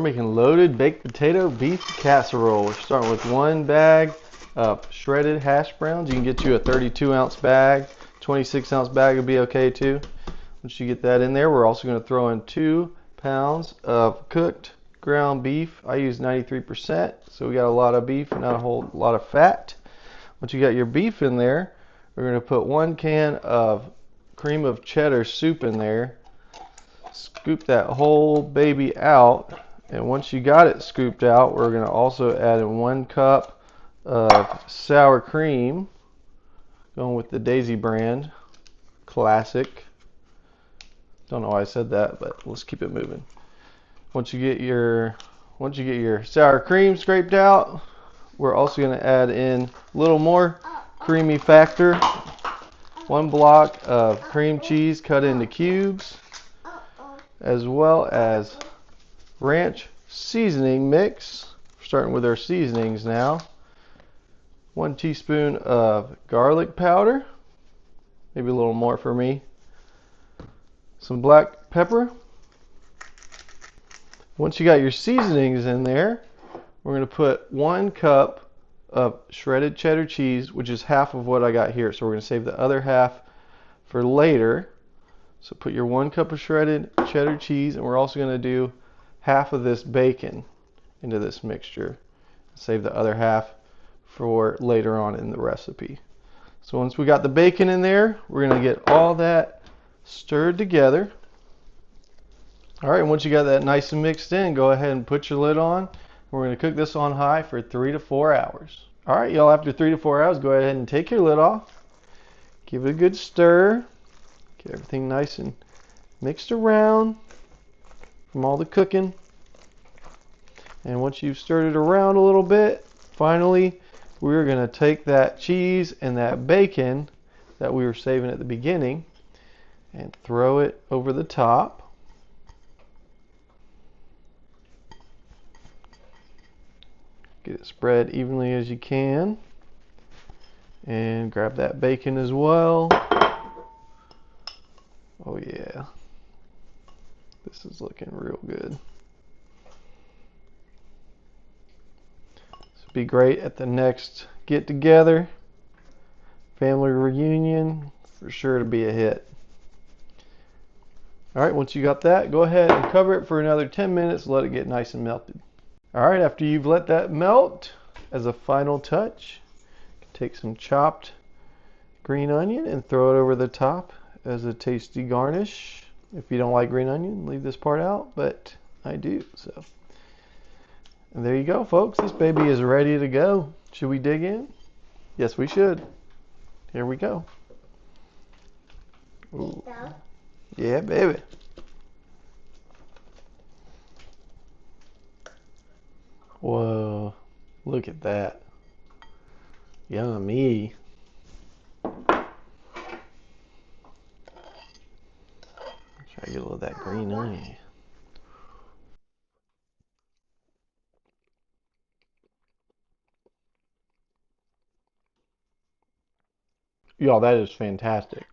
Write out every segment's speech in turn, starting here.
We're making loaded baked potato beef casserole. We're starting with 1 bag of shredded hash browns. You can get you a 32-ounce bag. 26-ounce bag would be okay too. Once you get that in there, we're also going to throw in 2 pounds of cooked ground beef. I use 93%, so we got a lot of beef and not a whole lot of fat. Once you got your beef in there, we're going to put 1 can of cream of cheddar soup in there. Scoop that whole baby out. And once you got it scooped out, we're going to also add in 1 cup of sour cream, going with the Daisy brand, classic. Don't know why I said that, but let's keep it moving. Once you get your sour cream scraped out, we're also going to add in a little more creamy factor. 1 block of cream cheese cut into cubes, as well as ranch seasoning mix. Starting with our seasonings now. 1 teaspoon of garlic powder, maybe a little more for me. Some black pepper. Once you got your seasonings in there, we're going to put 1 cup of shredded cheddar cheese, which is half of what I got here. So we're going to save the other half for later. So put your 1 cup of shredded cheddar cheese, and we're also going to do half of this bacon into this mixture. Save the other half for later on in the recipe. So once we got the bacon in there, we're going to get all that stirred together. All right, once you got that nice and mixed in, go ahead and put your lid on. We're going to cook this on high for 3 to 4 hours. All right, y'all, after 3 to 4 hours, go ahead and take your lid off. Give it a good stir. Get everything nice and mixed around from all the cooking. And once you've stirred it around a little bit, finally, we're going to take that cheese and that bacon that we were saving at the beginning and throw it over the top. Get it spread evenly as you can. And grab that bacon as well. Oh yeah. This is looking real good. This would be great at the next get together, family reunion, for sure to be a hit. Alright, once you got that, go ahead and cover it for another 10 minutes, let it get nice and melted. Alright, after you've let that melt, as a final touch, take some chopped green onion and throw it over the top as a tasty garnish. If you don't like green onion, leave this part out, but I do. So, and there you go, folks. This baby is ready to go. Should we dig in? Yes, we should. Here we go. Ooh. Yeah, baby. Whoa, look at that. Yummy. Try to get a little of that green onion. Y'all, that is fantastic.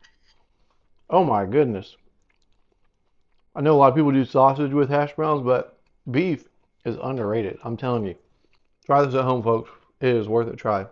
Oh my goodness. I know a lot of people do sausage with hash browns, but beef is underrated. I'm telling you. Try this at home, folks. It is worth a try.